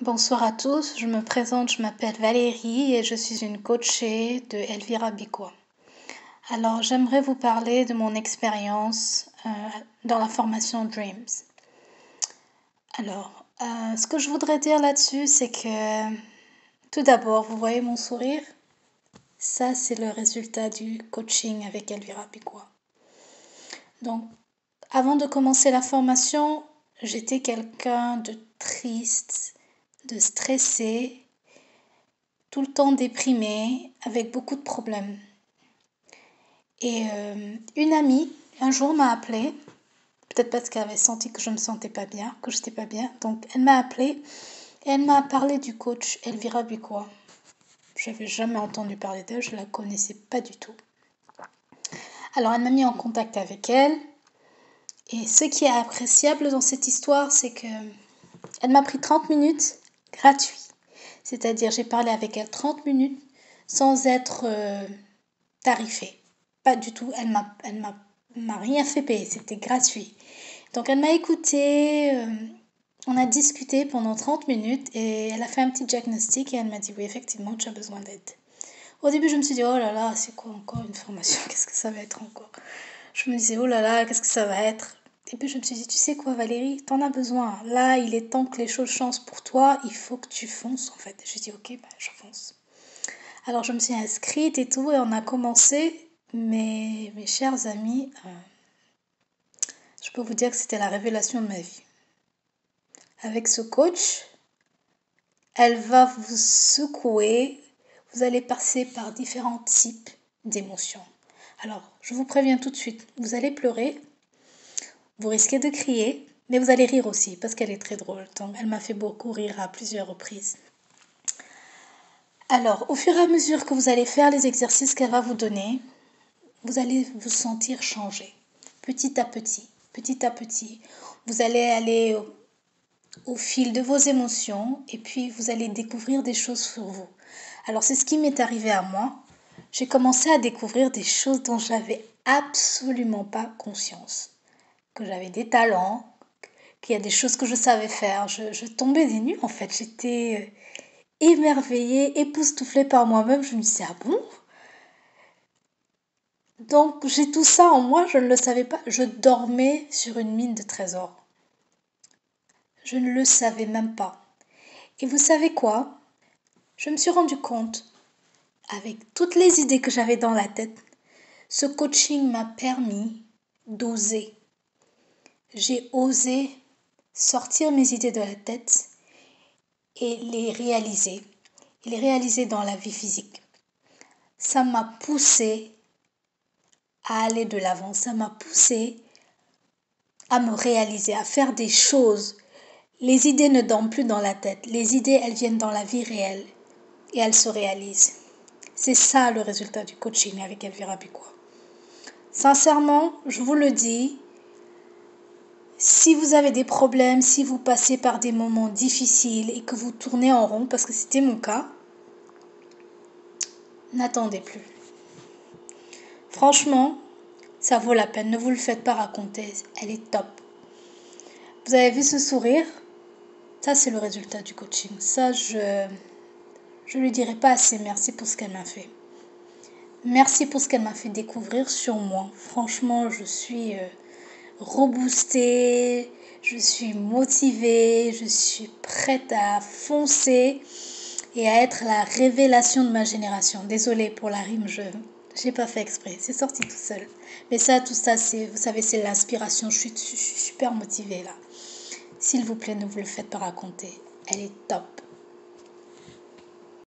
Bonsoir à tous, je me présente, je m'appelle Valérie et je suis une coachée de Elvira Bicua. Alors j'aimerais vous parler de mon expérience dans la formation Dreams. Alors, ce que je voudrais dire là-dessus, c'est que tout d'abord, vous voyez mon sourire? Ça, c'est le résultat du coaching avec Elvira Bicua. Donc, avant de commencer la formation, j'étais quelqu'un de triste, de stressé, tout le temps déprimée, avec beaucoup de problèmes. Et une amie, un jour, m'a appelée, peut-être parce qu'elle avait senti que je me sentais pas bien, que j'étais pas bien. Donc, elle m'a appelée et elle m'a parlé du coach Elvira Bicua. J'avais jamais entendu parler d'elle, je la connaissais pas du tout. Alors, elle m'a mis en contact avec elle. Et ce qui est appréciable dans cette histoire, c'est que elle m'a pris 30 minutes gratuit. C'est-à-dire, j'ai parlé avec elle 30 minutes sans être tarifée. Pas du tout, elle m'a rien fait payer, c'était gratuit. Donc elle m'a écoutée, on a discuté pendant 30 minutes et elle a fait un petit diagnostic et elle m'a dit oui, effectivement, tu as besoin d'aide. Au début, je me suis dit oh là là, c'est quoi encore une formation? Qu'est-ce que ça va être encore? Je me disais oh là là, qu'est-ce que ça va être? Et puis je me suis dit, tu sais quoi Valérie, t'en as besoin. Là, il est temps que les choses changent pour toi, il faut que tu fonces en fait. J'ai dit ok, bah, je fonce. Alors je me suis inscrite et tout et on a commencé. Mais mes chers amis, je peux vous dire que c'était la révélation de ma vie. Avec ce coach, elle va vous secouer, vous allez passer par différents types d'émotions. Alors, je vous préviens tout de suite, vous allez pleurer, vous risquez de crier, mais vous allez rire aussi parce qu'elle est très drôle. Donc, elle m'a fait beaucoup rire à plusieurs reprises. Alors, au fur et à mesure que vous allez faire les exercices qu'elle va vous donner, vous allez vous sentir changer, petit à petit. Petit à petit, vous allez aller au fil de vos émotions et puis vous allez découvrir des choses sur vous. Alors c'est ce qui m'est arrivé à moi. J'ai commencé à découvrir des choses dont j'avais absolument pas conscience. Que j'avais des talents, qu'il y a des choses que je savais faire. Je tombais des nues en fait. J'étais émerveillée, époustouflée par moi-même. Je me disais ah bon ? Donc j'ai tout ça en moi, je ne le savais pas. Je dormais sur une mine de trésors. Je ne le savais même pas. Et vous savez quoi? Je me suis rendu compte, avec toutes les idées que j'avais dans la tête, ce coaching m'a permis d'oser. J'ai osé sortir mes idées de la tête et les réaliser. Et les réaliser dans la vie physique. Ça m'a poussé à aller de l'avant. Ça m'a poussé à me réaliser, à faire des choses. Les idées ne dorment plus dans la tête. Les idées, elles viennent dans la vie réelle et elles se réalisent. C'est ça le résultat du coaching avec Elvira Bicua. Sincèrement, je vous le dis, si vous avez des problèmes, si vous passez par des moments difficiles et que vous tournez en rond, parce que c'était mon cas, n'attendez plus. Franchement, ça vaut la peine. Ne vous le faites pas raconter. Elle est top. Vous avez vu ce sourire? Ça, c'est le résultat du coaching. Ça, je lui dirai pas assez merci pour ce qu'elle m'a fait. Merci pour ce qu'elle m'a fait découvrir sur moi. Franchement, je suis reboostée, je suis motivée, je suis prête à foncer et à être la révélation de ma génération. Désolée pour la rime, je n'ai pas fait exprès, c'est sorti tout seul. Mais ça, tout ça, vous savez, c'est l'inspiration. Je suis super motivée là. S'il vous plaît, ne vous le faites pas raconter. Elle est top.